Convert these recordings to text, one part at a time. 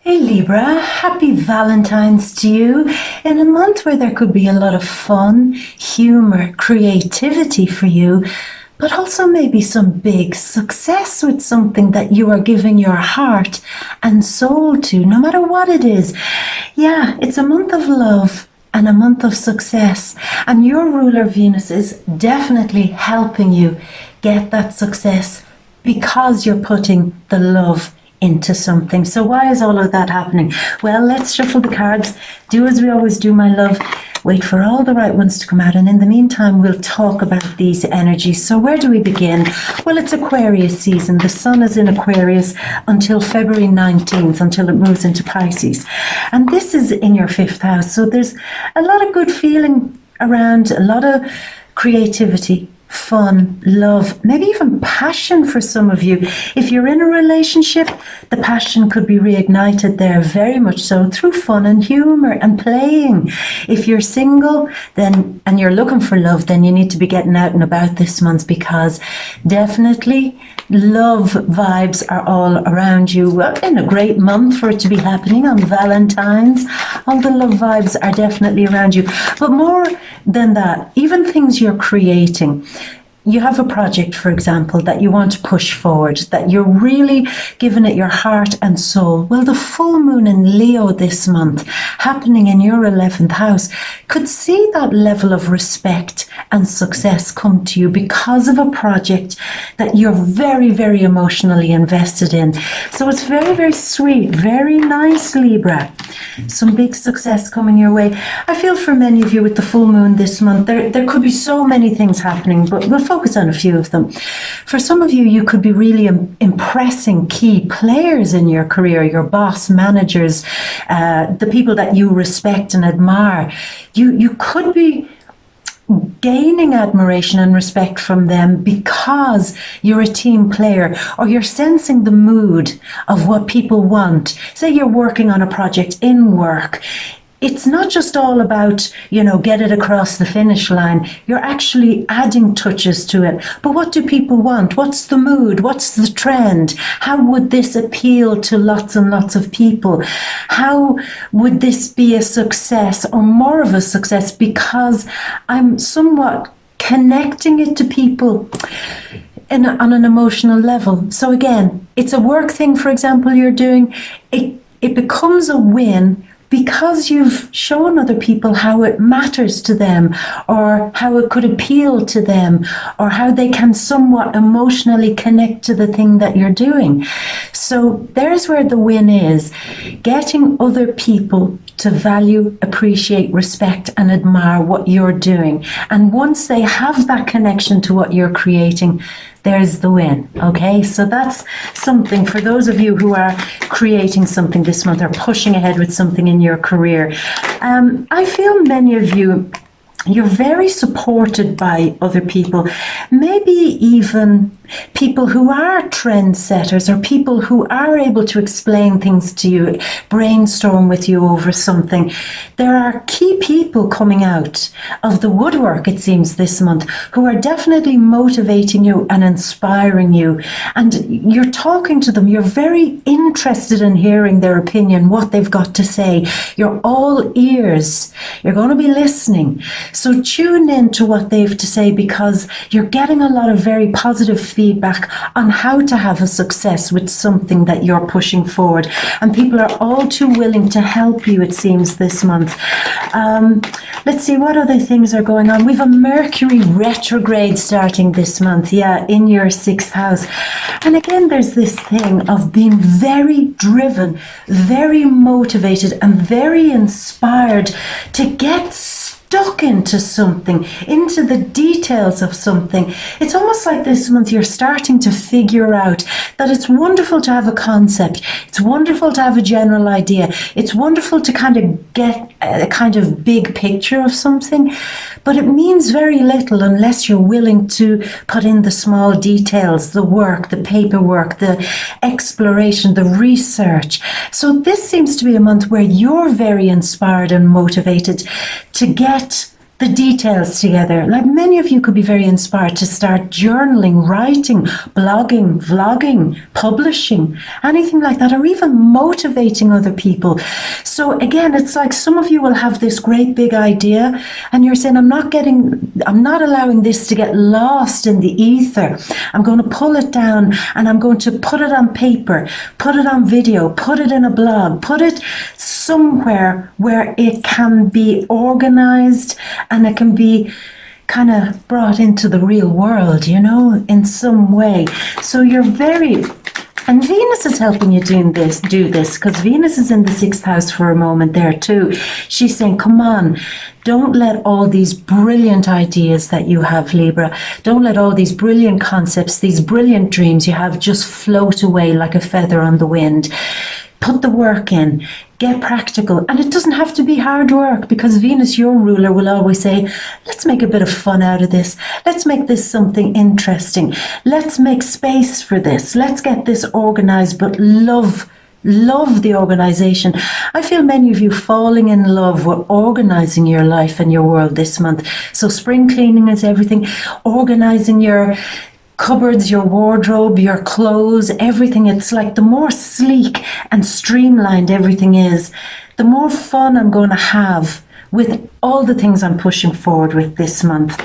Hey Libra, happy Valentine's to you in a month where there could be a lot of fun, humor, creativity for you, but also maybe some big success with something that you are giving your heart and soul to, no matter what it is. Yeah, it's a month of love and a month of success, and your ruler Venus is definitely helping you get that success because you're putting the love into something. So why is all of that happening? Well, let's shuffle the cards. Do as we always do, my love. Wait for all the right ones to come out, and in the meantime we'll talk about these energies. So where do we begin? Well, it's Aquarius season. The sun is in Aquarius until February 19th, until it moves into Pisces, and this is in your 5th house. So there's a lot of good feeling around, a lot of creativity, fun, love, maybe even passion for some of you. If you're in a relationship, the passion could be reignited there, very much so, through fun and humor and playing. If you're single and you're looking for love, then you need to be getting out and about this month, because definitely love vibes are all around you. Well, in a great month for it to be happening on Valentine's, all the love vibes are definitely around you. But more than that, even things you're creating. You have a project, for example, that you want to push forward, that you're really giving it your heart and soul. Well, the full moon in Leo this month, happening in your 11th house, could see that level of respect and success come to you because of a project that you're very, very emotionally invested in. So it's very, very sweet, very nice, Libra. Some big success coming your way. I feel for many of you with the full moon this month, there could be so many things happening, but we'll focus on a few of them. For some of you, you could be really impressing key players in your career, your boss, managers, the people that you respect and admire. You could be gaining admiration and respect from them because you're a team player, or you're sensing the mood of what people want. Say you're working on a project in work. It's not just all about, get it across the finish line. You're actually adding touches to it. But what do people want? What's the mood? What's the trend? How would this appeal to lots and lots of people? How would this be a success, or more of a success, because I'm somewhat connecting it to people on an emotional level. So again, it's a work thing, for example, you're doing. It becomes a win because you've shown other people how it matters to them, or how it could appeal to them, or how they can somewhat emotionally connect to the thing that you're doing. So there's where the win is, getting other people to value, appreciate, respect, and admire what you're doing. And once they have that connection to what you're creating, there's the win. Okay, so that's something for those of you who are creating something this month, or pushing ahead with something in your career. I feel many of you're very supported by other people, maybe even people who are trendsetters, or people who are able to explain things to you, brainstorm with you over something. There are key people coming out of the woodwork, it seems, this month, who are definitely motivating you and inspiring you. And you're talking to them, you're very interested in hearing their opinion, what they've got to say. You're all ears. You're going to be listening. So tune in to what they have to say, because you're getting a lot of very positive feedback on how to have a success with something that you're pushing forward. And people are all too willing to help you, it seems, this month. Let's see, what other things are going on? We've a Mercury retrograde starting this month, in your 6th house. And again, there's this thing of being very driven, very motivated, and very inspired to get stuck into something, into the details of something. It's almost like this month you're starting to figure out that it's wonderful to have a concept. It's wonderful to have a general idea. It's wonderful to kind of get a kind of big picture of something, but it means very little unless you're willing to put in the small details, the work, the paperwork, the exploration, the research. So this seems to be a month where you're very inspired and motivated to get the details together. Like many of you could be very inspired to start journaling, writing, blogging, vlogging, publishing, anything like that, or even motivating other people. So again, it's like some of you will have this great big idea and you're saying, I'm not allowing this to get lost in the ether. I'm going to pull it down and I'm going to put it on paper, put it on video, put it in a blog, put it somewhere where it can be organized and it can be kind of brought into the real world, you know, in some way. So you're very... And Venus is helping you do this, because Venus is in the 6th house for a moment there too. She's saying, come on, don't let all these brilliant ideas that you have, Libra, don't let all these brilliant concepts, these brilliant dreams you have just float away like a feather on the wind. Put the work in, get practical. And it doesn't have to be hard work, because Venus, your ruler, will always say, let's make a bit of fun out of this. Let's make this something interesting. Let's make space for this. Let's get this organized, but love the organization. I feel many of you falling in love with organizing your life and your world this month. So spring cleaning is everything. Organizing your cupboards, your wardrobe, your clothes, everything. It's like the more sleek and streamlined everything is, the more fun I'm going to have with all the things I'm pushing forward with this month,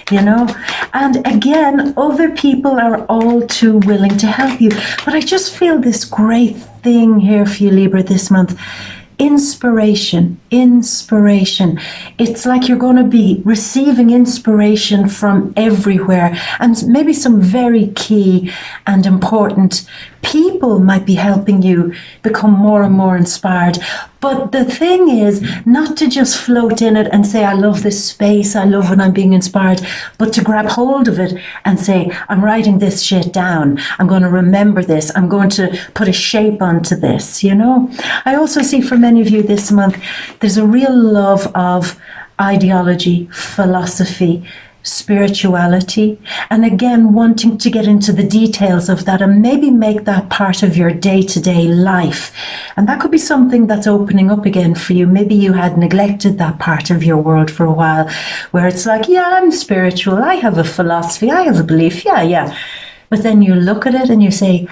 you know. And again, other people are all too willing to help you. But I just feel this great thing here for you, Libra, this month. Inspiration. It's like you're going to be receiving inspiration from everywhere, and maybe some very key and important people might be helping you become more and more inspired. But the thing is not to just float in it and say, I love this space, I love when I'm being inspired, but to grab hold of it and say, I'm writing this shit down, I'm going to remember this, I'm going to put a shape onto this, you know. I also see for many of you this month, there's a real love of ideology, philosophy, spirituality, and again wanting to get into the details of that and maybe make that part of your day-to-day life. And that could be something that's opening up again for you. Maybe you had neglected that part of your world for a while, where it's like, yeah, I'm spiritual, I have a philosophy, I have a belief, yeah. But then you look at it and you say,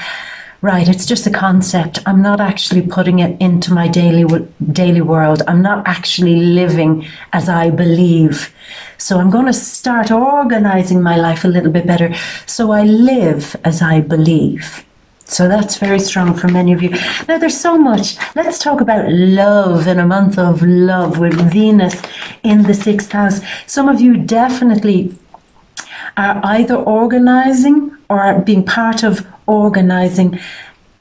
right, it's just a concept. I'm not actually putting it into my daily world. I'm not actually living as I believe. So I'm going to start organizing my life a little bit better so I live as I believe. So that's very strong for many of you. Now, there's so much. Let's talk about love in a month of love with Venus in the 6th house. Some of you definitely are either organizing or being part of organizing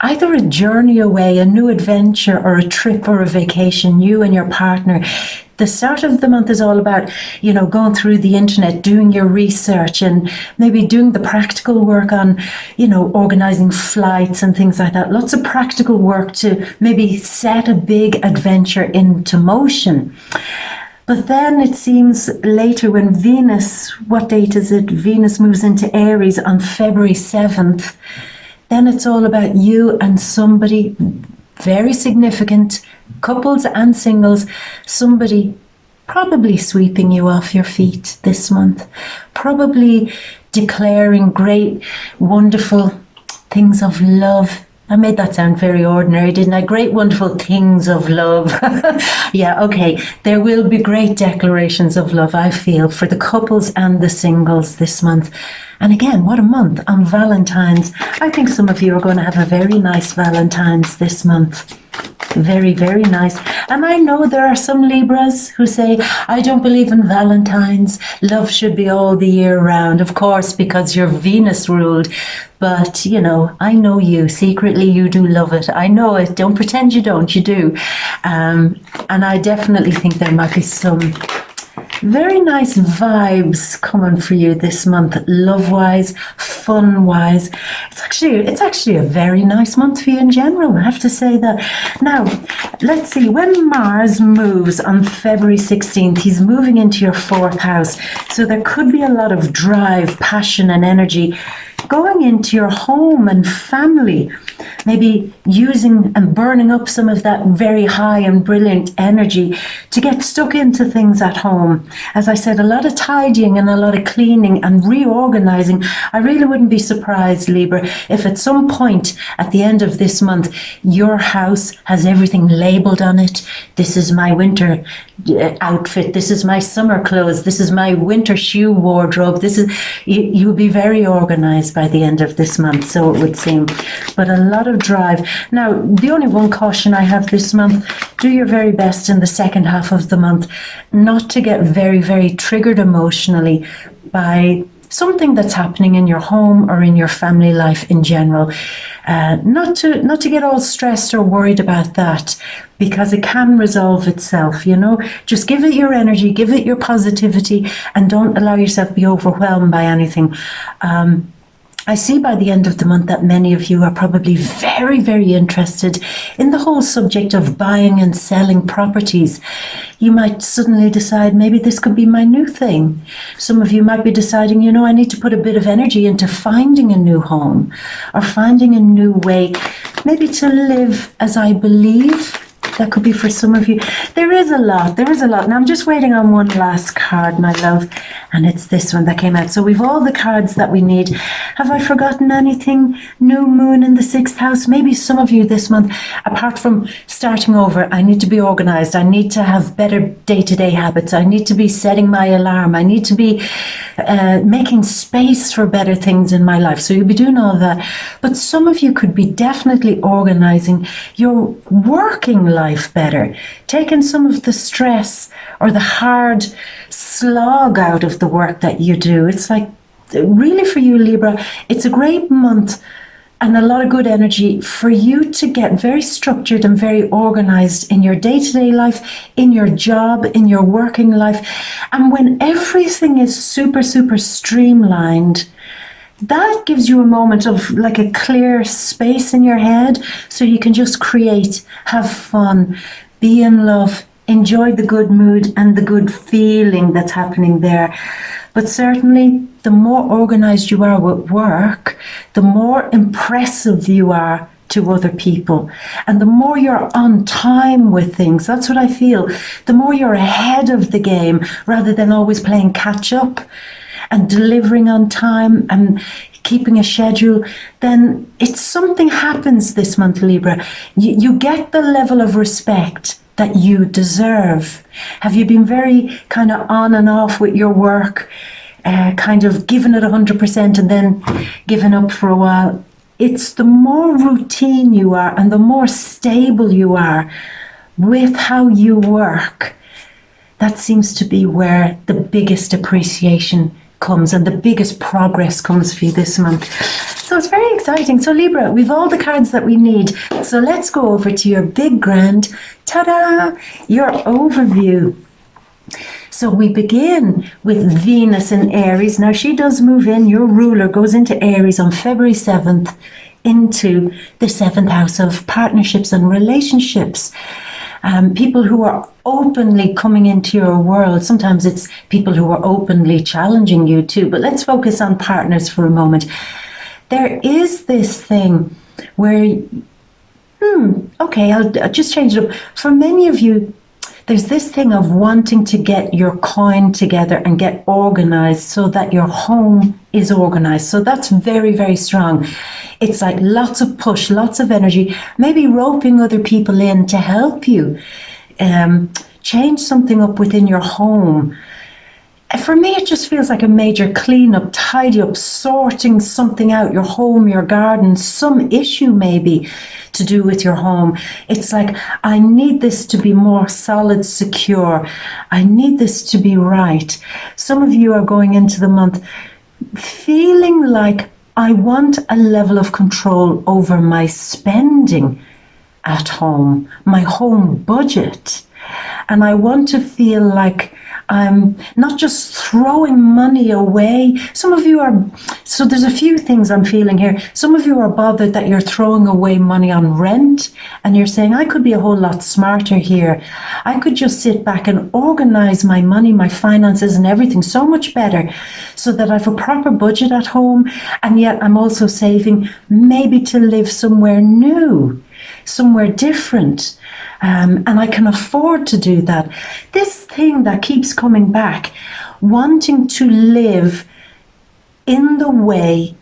either a journey away, a new adventure, or a trip or a vacation, you and your partner. The start of the month is all about, you know, going through the internet, doing your research, and maybe doing the practical work on, you know, organizing flights and things like that. Lots of practical work to maybe set a big adventure into motion. But then it seems later when Venus, what date is it? Venus moves into Aries on February 7th. Then it's all about you and somebody very significant, couples and singles, somebody probably sweeping you off your feet this month, probably declaring great, wonderful things of love. I made that sound very ordinary, didn't I? Great, wonderful things of love. Yeah, okay. There will be great declarations of love, I feel, for the couples and the singles this month. And again, what a month on Valentine's. I think some of you are going to have a very nice Valentine's this month. Very, very nice. And I know there are some Libras who say, I don't believe in Valentine's. Love should be all the year round. Of course, because you're Venus ruled. But, you know, I know you. Secretly, you do love it. I know it. Don't pretend you don't. You do. And I definitely think there might be some very nice vibes coming for you this month, love-wise, fun-wise. It's actually a very nice month for you in general, I have to say that. Now, let's see, when Mars moves on February 16th, he's moving into your 4th house. So there could be a lot of drive, passion and energy going into your home and family. Maybe using and burning up some of that very high and brilliant energy to get stuck into things at home. As I said, a lot of tidying and a lot of cleaning and reorganizing. I really wouldn't be surprised, Libra, if at some point at the end of this month, your house has everything labeled on it. This is my winter outfit. This is my summer clothes. This is my winter shoe wardrobe. You'll be very organized by the end of this month, so it would seem. But a lot of drive. Now, the only one caution I have this month, do your very best in the second half of the month not to get very, very triggered emotionally by something that's happening in your home or in your family life in general. Not to get all stressed or worried about that, because it can resolve itself, Just give it your energy, give it your positivity, and don't allow yourself to be overwhelmed by anything. I see by the end of the month that many of you are probably very, very interested in the whole subject of buying and selling properties. You might suddenly decide maybe this could be my new thing. Some of you might be deciding, I need to put a bit of energy into finding a new home or finding a new way, maybe to live as I believe. That could be for some of you. There is a lot. Now I'm just waiting on one last card, my love, and it's this one that came out. So we've all the cards that we need. Have I forgotten anything? New moon in the 6th house. Maybe some of you this month, apart from starting over, I need to be organized. I need to have better day-to-day habits. I need to be setting my alarm. I need to be making space for better things in my life. So you'll be doing all that. But some of you could be definitely organizing your working life better, taking some of the stress or the hard slog out of the work that you do. It's like, really for you, Libra, it's a great month and a lot of good energy for you to get very structured and very organized in your day-to-day life, in your job, in your working life. And when everything is super, super streamlined, that gives you a moment of like a clear space in your head, so you can just create, have fun, be in love, enjoy the good mood and the good feeling that's happening there. But certainly, the more organized you are with work, the more impressive you are to other people. And the more you're on time with things, that's what I feel. The more you're ahead of the game rather than always playing catch up and delivering on time and keeping a schedule, then it's something happens this month, Libra. You get the level of respect that you deserve. Have you been very kind of on and off with your work, kind of giving it 100% and then giving up for a while? It's the more routine you are and the more stable you are with how you work, that seems to be where the biggest appreciation comes and the biggest progress comes for you this month. So it's very exciting. So Libra, we've all the cards that we need. So let's go over to your big grand, ta-da, your overview. So we begin with Venus in Aries. Now she does move in, your ruler goes into Aries on February 7th into the 7th house of partnerships and relationships. People who are openly coming into your world. Sometimes it's people who are openly challenging you too, but let's focus on partners for a moment. There is this thing where, okay, I'll just change it up. For many of you, there's this thing of wanting to get your coin together and get organized so that your home is organized. So that's very, very strong. It's like lots of push, lots of energy, maybe roping other people in to help you change something up within your home. For me, it just feels like a major cleanup, tidy up, sorting something out, your home, your garden, some issue maybe to do with your home. It's like, I need this to be more solid, secure. I need this to be right. Some of you are going into the month feeling like, I want a level of control over my spending at home, my home budget. And I want to feel like I'm not just throwing money away. Some of you are, so there's a few things I'm feeling here. Some of you are bothered that you're throwing away money on rent and you're saying, I could be a whole lot smarter here. I could just sit back and organize my money, my finances and everything so much better so that I have a proper budget at home, and yet I'm also saving maybe to live somewhere new. somewhere different. And I can afford to do that. This thing that keeps coming back, wanting to live in the way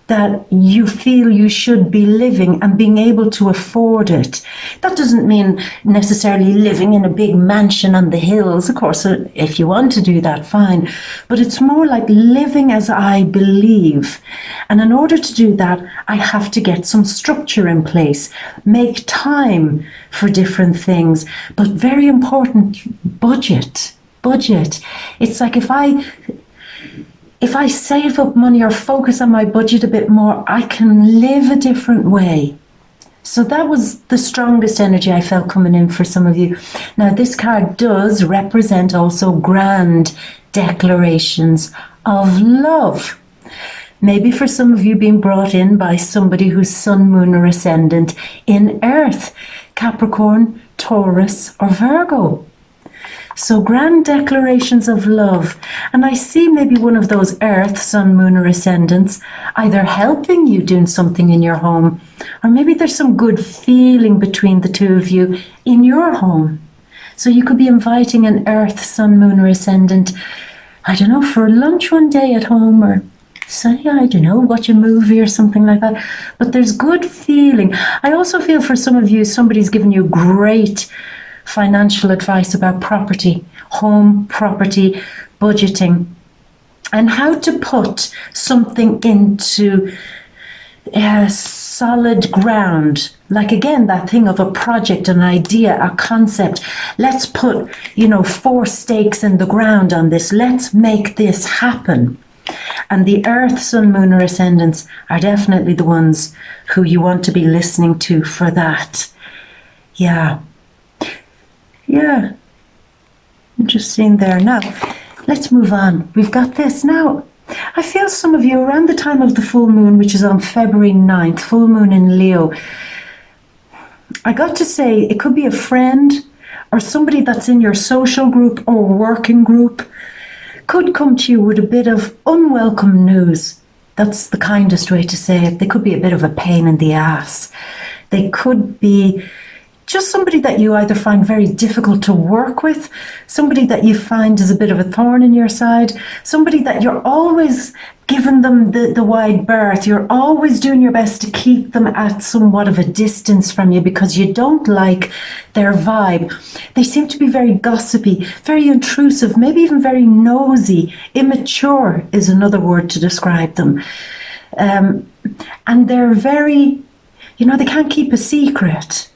that you feel you should be living and being able to afford it. That doesn't mean necessarily living in a big mansion on the hills. Of course, if you want to do that, fine. But it's more like living as I believe. And in order to do that, I have to get some structure in place, make time for different things. But very important, budget. It's like if I save up money or focus on my budget a bit more, I can live a different way. So that was the strongest energy I felt coming in for some of you. Now, this card does represent also grand declarations of love. Maybe for some of you being brought in by somebody who's sun, moon, or ascendant in Earth, Capricorn, Taurus, or Virgo. So grand declarations of love. And I see maybe one of those Earth, Sun, Moon, or Ascendants either helping you doing something in your home, or maybe there's some good feeling between the two of you in your home. So you could be inviting an Earth, Sun, Moon, or Ascendant, I don't know, for lunch one day at home, or say, I don't know, watch a movie or something like that. But there's good feeling. I also feel for some of you, somebody's given you great financial advice about property, home, property, budgeting, and how to put something into solid ground. Like again, that thing of a project, an idea, a concept. Let's put, 4 stakes in the ground on this. Let's make this happen. And the Earth, Sun, Moon, or Ascendants are definitely the ones who you want to be listening to for that. Yeah, interesting there. Now, let's move on. We've got this now. I feel some of you around the time of the full moon, which is on February 9th, full moon in Leo. I got to say, it could be a friend or somebody that's in your social group or working group could come to you with a bit of unwelcome news. That's the kindest way to say it. They could be a bit of a pain in the ass. They could be just somebody that you either find very difficult to work with, somebody that you find is a bit of a thorn in your side, somebody that you're always giving them the wide berth. You're always doing your best to keep them at somewhat of a distance from you because you don't like their vibe. They seem to be very gossipy, very intrusive, maybe even very nosy. Immature is another word to describe them. And they're very, they can't keep a secret.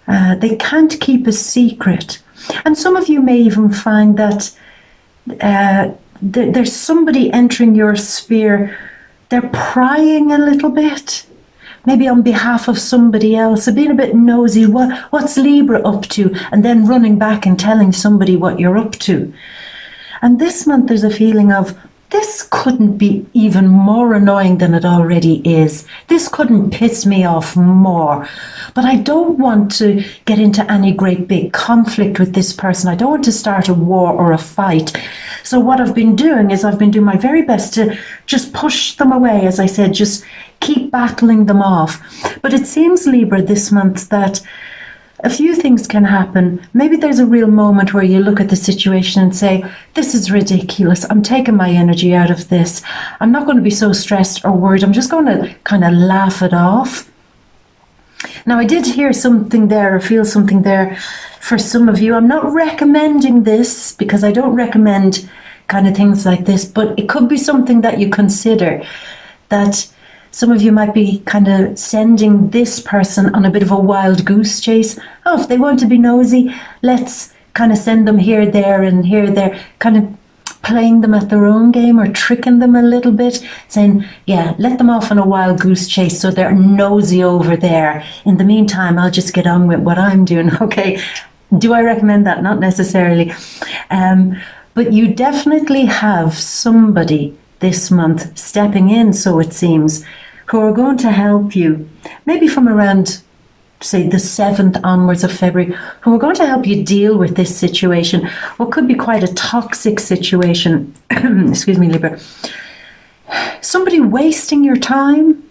They can't keep a secret. And some of you may even find that there's somebody entering your sphere. They're prying a little bit, maybe on behalf of somebody else, being a bit nosy. What's Libra up to? And then running back and telling somebody what you're up to. And this month there's a feeling of, this couldn't be even more annoying than it already is. This couldn't piss me off more. But I don't want to get into any great big conflict with this person. I don't want to start a war or a fight. So what I've been doing is I've been doing my very best to just push them away. As I said, just keep battling them off. But it seems, Libra, this month that a few things can happen. Maybe there's a real moment where you look at the situation and say, this is ridiculous. I'm taking my energy out of this. I'm not going to be so stressed or worried. I'm just going to kind of laugh it off. Now, I did hear something there, or feel something there for some of you. I'm not recommending this because I don't recommend kind of things like this, but it could be something that you consider, that some of you might be kind of sending this person on a bit of a wild goose chase. Oh, if they want to be nosy, let's kind of send them here, there, and here, there, kind of playing them at their own game or tricking them a little bit, saying, yeah, let them off on a wild goose chase so they're nosy over there. In the meantime, I'll just get on with what I'm doing. Okay, do I recommend that? Not necessarily. But you definitely have somebody this month stepping in, so it seems, who are going to help you, maybe from around, say, the 7th onwards of February, who are going to help you deal with this situation, what could be quite a toxic situation. Excuse me, Libra. Somebody wasting your time,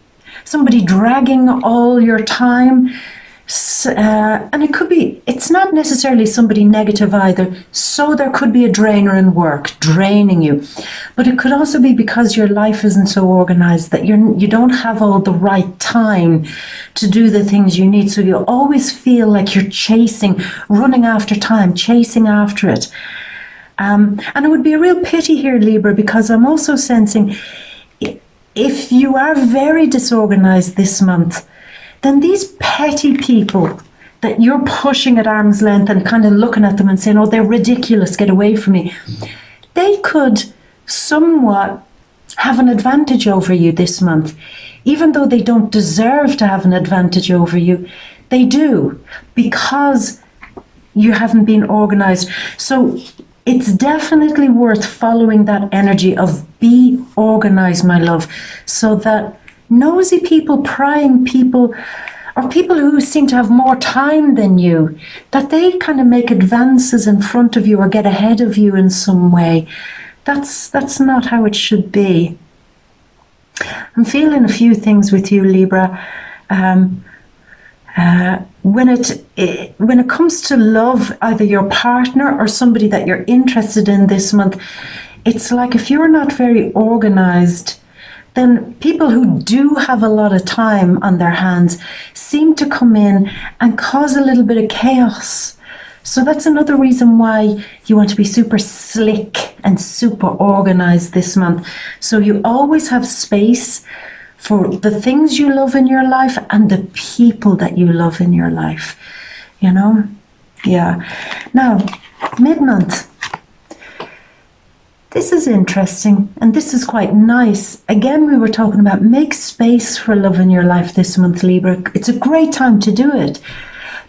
somebody dragging all your time, And it's not necessarily somebody negative either. So there could be a drainer in work, draining you. But it could also be because your life isn't so organized that you don't have all the right time to do the things you need. So you always feel like you're running after time, chasing after it. And it would be a real pity here, Libra, because I'm also sensing if you are very disorganized this month, then these petty people that you're pushing at arm's length and kind of looking at them and saying, oh, they're ridiculous, get away from me, they could somewhat have an advantage over you this month. Even though they don't deserve to have an advantage over you, they do, because you haven't been organized. So it's definitely worth following that energy of be organized, my love, so that nosy people, prying people, or people who seem to have more time than you, that they kind of make advances in front of you or get ahead of you in some way. That's not how it should be. I'm feeling a few things with you, Libra. When it comes to love, either your partner or somebody that you're interested in this month, it's like if you're not very organized, then people who do have a lot of time on their hands seem to come in and cause a little bit of chaos. So that's another reason why you want to be super slick and super organized this month. So you always have space for the things you love in your life and the people that you love in your life, you know? Yeah. Now, mid-month. This is interesting, and this is quite nice. Again, we were talking about make space for love in your life this month, Libra. It's a great time to do it,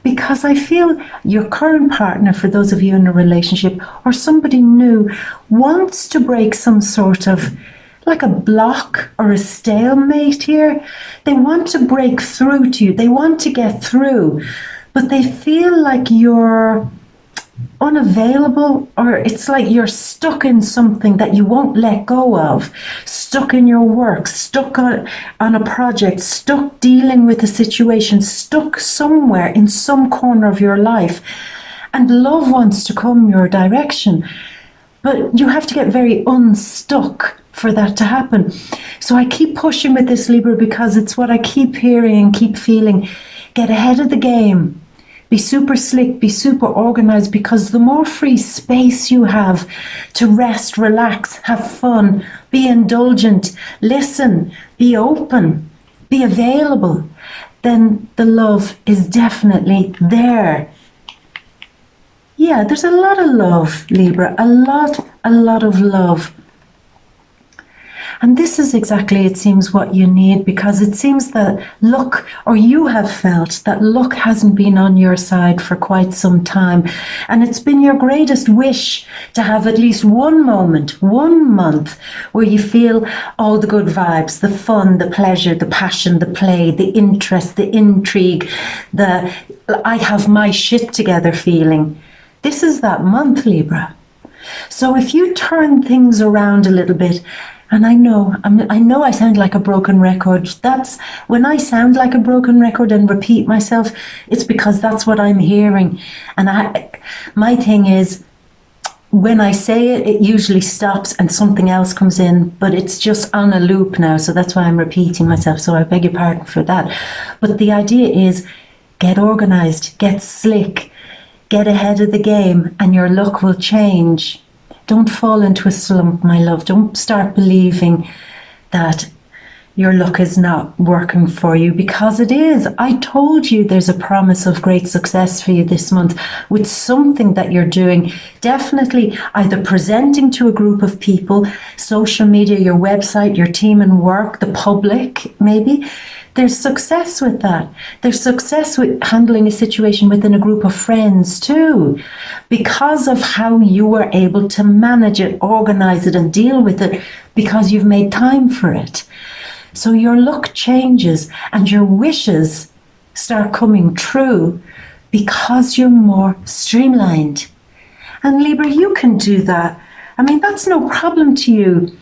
because I feel your current partner, for those of you in a relationship, or somebody new, wants to break some sort of like a block or a stalemate here. They want to break through to you. They want to get through, but they feel like you're unavailable, or it's like you're stuck in something that you won't let go of, stuck in your work, stuck on a project, stuck dealing with a situation, stuck somewhere in some corner of your life, and love wants to come your direction, but you have to get very unstuck for that to happen. So I keep pushing with this, Libra, because it's what I keep hearing and keep feeling. Get ahead of the game. Be super slick, be super organized, because the more free space you have to rest, relax, have fun, be indulgent, listen, be open, be available, then the love is definitely there. Yeah, there's a lot of love, Libra, a lot of love. And this is exactly, it seems, what you need, because it seems that luck, or you have felt that luck hasn't been on your side for quite some time. And it's been your greatest wish to have at least one moment, 1 month, where you feel all the good vibes, the fun, the pleasure, the passion, the play, the interest, the intrigue, the I have my shit together feeling. This is that month, Libra. So if you turn things around a little bit, and I know I sound like a broken record. That's when I sound like a broken record and repeat myself, it's because that's what I'm hearing. And my thing is, when I say it, it usually stops and something else comes in, but it's just on a loop now. So that's why I'm repeating myself. So I beg your pardon for that. But the idea is, get organized, get slick, get ahead of the game, and your luck will change. Don't fall into a slump, my love. Don't start believing that your luck is not working for you, because it is. I told you there's a promise of great success for you this month with something that you're doing. Definitely either presenting to a group of people, social media, your website, your team and work, the public, maybe. There's success with that. There's success with handling a situation within a group of friends too, because of how you were able to manage it, organize it, and deal with it, because you've made time for it. So your luck changes and your wishes start coming true because you're more streamlined. And Libra, you can do that. I mean, that's no problem to you.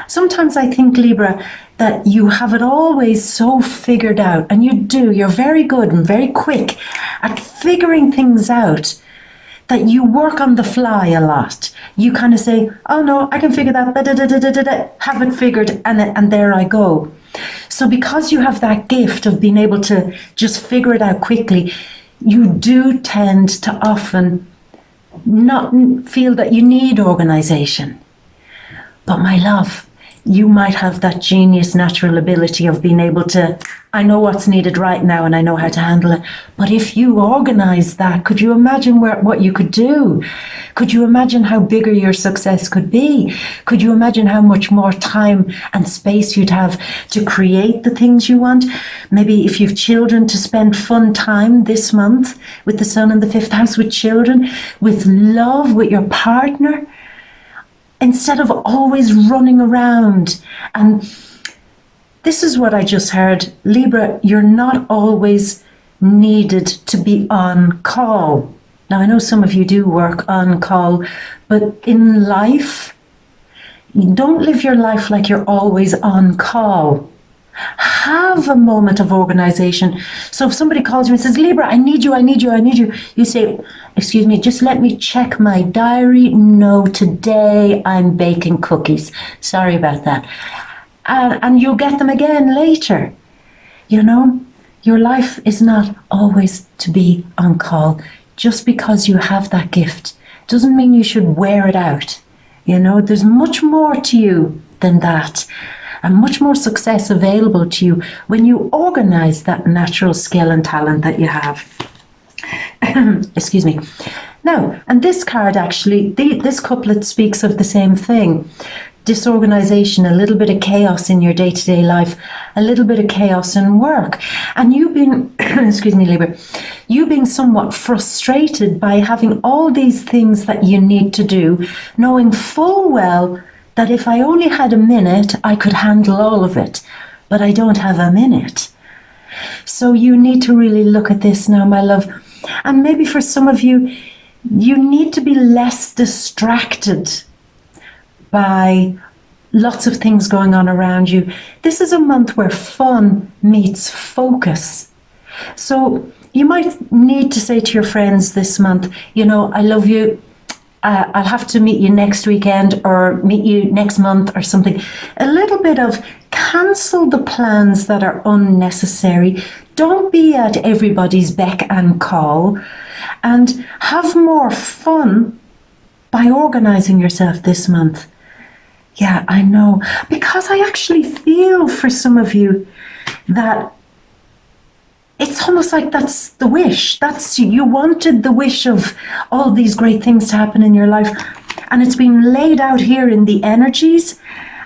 Sometimes I think, Libra, that you have it always so figured out, and you do, you're very good and very quick at figuring things out, that you work on the fly a lot. You kind of say, oh no, I can figure that, have it figured, and there I go. So because you have that gift of being able to just figure it out quickly, you do tend to often not feel that you need organization. But my love, you might have that genius natural ability of being able to, I know what's needed right now and I know how to handle it. But if you organize that, could you imagine what you could do? Could you imagine how bigger your success could be? Could you imagine how much more time and space you'd have to create the things you want? Maybe if you've children, to spend fun time this month with the sun in the 5th house, with children, with love, with your partner, instead of always running around. And this is what I just heard. Libra, you're not always needed to be on call. Now, I know some of you do work on call, but in life, you don't live your life like you're always on call. Have a moment of organization. So if somebody calls you and says, Libra, I need you, you say, excuse me, just let me check my diary. No, today I'm baking cookies. Sorry about that. And you'll get them again later. You know, your life is not always to be on call. Just because you have that gift doesn't mean you should wear it out. You know, there's much more to you than that, and much more success available to you when you organize that natural skill and talent that you have. Excuse me. Now, and this card actually, this couplet speaks of the same thing. Disorganization, a little bit of chaos in your day-to-day life, a little bit of chaos in work. And you being, excuse me, Libra, you being somewhat frustrated by having all these things that you need to do, knowing full well that if I only had a minute, I could handle all of it, but I don't have a minute. So you need to really look at this now, my love. And maybe for some of you, you need to be less distracted by lots of things going on around you. This is a month where fun meets focus. So you might need to say to your friends this month, you know, I love you. I'll have to meet you next weekend or meet you next month or something. A little bit of cancel the plans that are unnecessary. Don't be at everybody's beck and call, and have more fun by organizing yourself this month. Yeah, I know, because I actually feel for some of you that it's almost like that's the wish. That's, you wanted the wish of all these great things to happen in your life. And it's been laid out here in the energies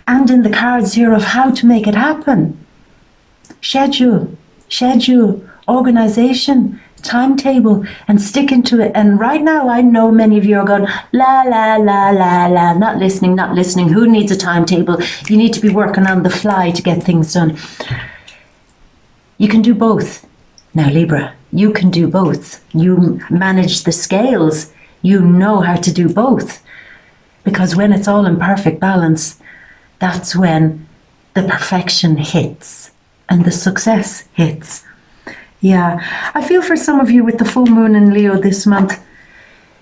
and in the cards here of how to make it happen. Schedule, organization, timetable, and stick into it. And right now, I know many of you are going, la, la, la, la, la, not listening. Who needs a timetable? You need to be working on the fly to get things done. You can do both. Now, Libra, you can do both. You manage the scales. You know how to do both. Because when it's all in perfect balance, that's when the perfection hits and the success hits. Yeah, I feel for some of you with the full moon in Leo this month,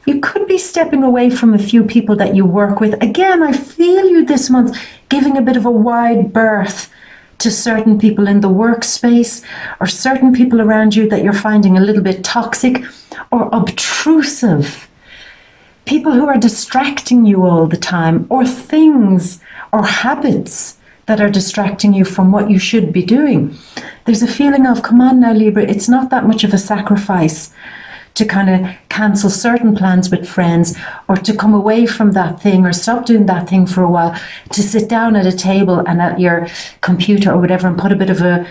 you could be stepping away from a few people that you work with. Again, I feel you this month giving a bit of a wide berth to certain people in the workspace, or certain people around you that you're finding a little bit toxic or obtrusive. People who are distracting you all the time, or things or habits that are distracting you from what you should be doing. There's a feeling of, come on now, Libra, it's not that much of a sacrifice to kind of cancel certain plans with friends, or to come away from that thing or stop doing that thing for a while, to sit down at a table and at your computer or whatever and put a bit of a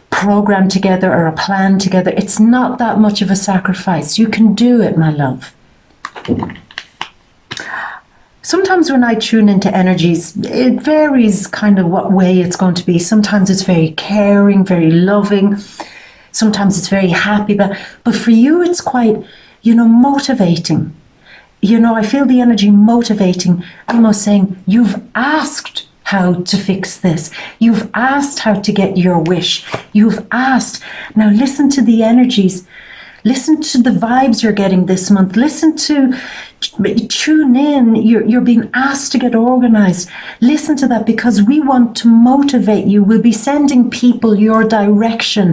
program together or a plan together. It's not that much of a sacrifice. You can do it, my love. Sometimes when I tune into energies, it varies kind of what way it's going to be. Sometimes it's very caring, very loving. Sometimes it's very happy, but for you, it's quite, motivating. I feel the energy motivating, almost saying, you've asked how to fix this. You've asked how to get your wish. You've asked. Now listen to the energies. Listen to the vibes you're getting this month. Tune in. You're being asked to get organized. Listen to that, because we want to motivate you. We'll be sending people your direction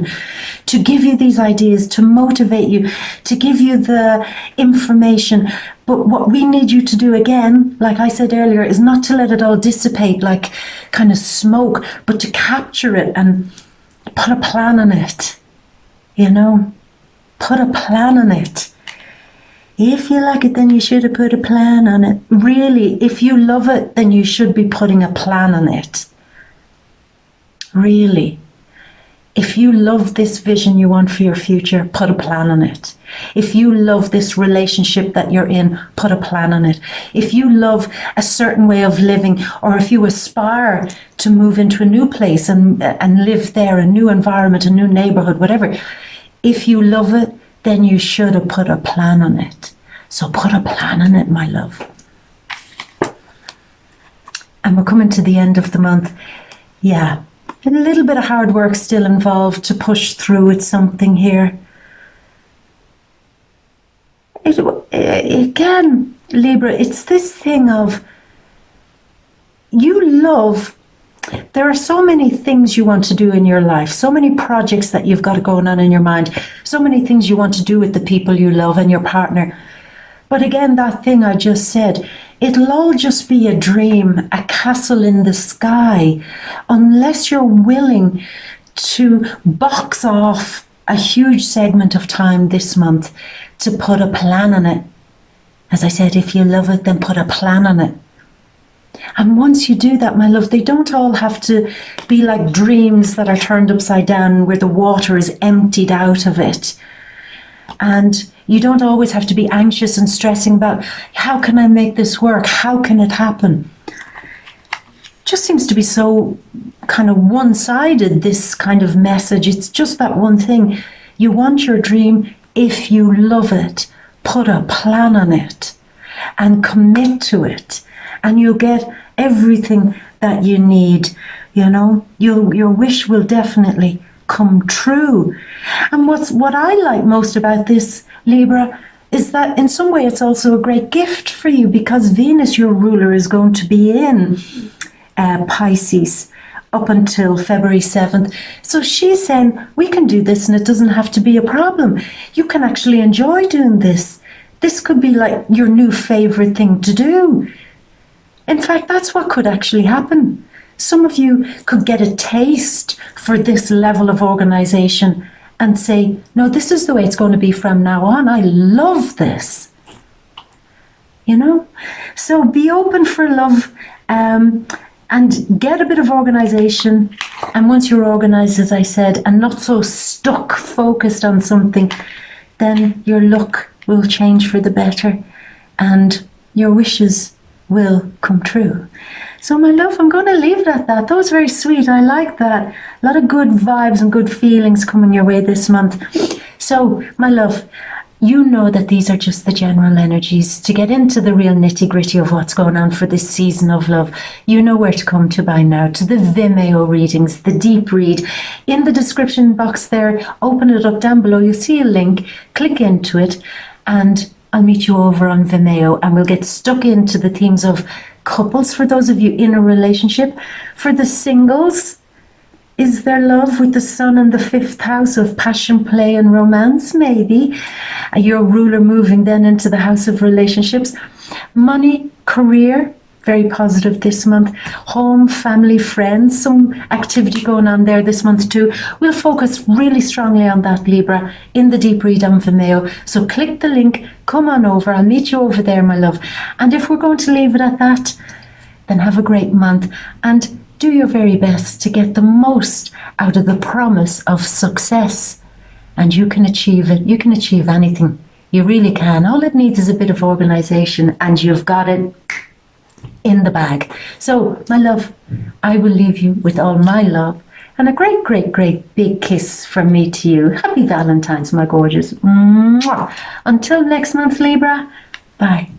to give you these ideas, to motivate you, to give you the information. But what we need you to do, again, like I said earlier, is not to let it all dissipate like kind of smoke, but to capture it and put a plan on it, you know? Put a plan on it. If you like it, then you should have put a plan on it. Really, if you love it, then you should be putting a plan on it. Really. If you love this vision you want for your future, put a plan on it. If you love this relationship that you're in, put a plan on it. If you love a certain way of living, or if you aspire to move into a new place and live there, a new environment, a new neighborhood, whatever, if you love it, then you should have put a plan on it. So put a plan on it, my love. And we're coming to the end of the month. Yeah, a little bit of hard work still involved to push through with something here. Again, Libra, it's this thing of you love. There are so many things you want to do in your life, so many projects that you've got going on in your mind, so many things you want to do with the people you love and your partner. But again, that thing I just said, it'll all just be a dream, a castle in the sky, unless you're willing to box off a huge segment of time this month to put a plan on it. As I said, if you love it, then put a plan on it. And once you do that, my love, they don't all have to be like dreams that are turned upside down where the water is emptied out of it. And you don't always have to be anxious and stressing about, how can I make this work? How can it happen? Just seems to be so kind of one-sided, this kind of message. It's just that one thing. You want your dream. If you love it, put a plan on it and commit to it. And you'll get everything that you need, you know. Your wish will definitely come true. And what I like most about this, Libra, is that in some way it's also a great gift for you, because Venus, your ruler, is going to be in Pisces up until February 7th. So she's saying, we can do this and it doesn't have to be a problem. You can actually enjoy doing this. This could be like your new favorite thing to do. In fact, that's what could actually happen. Some of you could get a taste for this level of organization and say, no, this is the way it's going to be from now on. I love this. You know? So be open for love and get a bit of organization. And once you're organized, as I said, and not so stuck, focused on something, then your luck will change for the better and your wishes will come true. So my love, I'm going to leave it at that. That was very sweet. I like that. A lot of good vibes and good feelings coming your way this month. So my love, you know that these are just the general energies. To get into the real nitty-gritty of what's going on for this season of love, you know where to come to by now, to the VIMEO readings, the deep read. In the description box there, open it up down below, you'll see a link, click into it, and I'll meet you over on Vimeo and we'll get stuck into the themes of couples for those of you in a relationship. For the singles, is there love with the sun in the 5th house of passion, play and romance? Maybe. Your ruler moving then into the house of relationships. Money, career, very positive this month. Home, family, friends, some activity going on there this month too. We'll focus really strongly on that, Libra, in the deep read on Vimeo. So click the link, come on over. I'll meet you over there, my love. And if we're going to leave it at that, then have a great month and do your very best to get the most out of the promise of success. And you can achieve it. You can achieve anything. You really can. All it needs is a bit of organization and you've got it in the bag. So, my love, I will leave you with all my love and a great, great, great big kiss from me to you. Happy Valentine's, my gorgeous. Mwah. Until next month, Libra. Bye.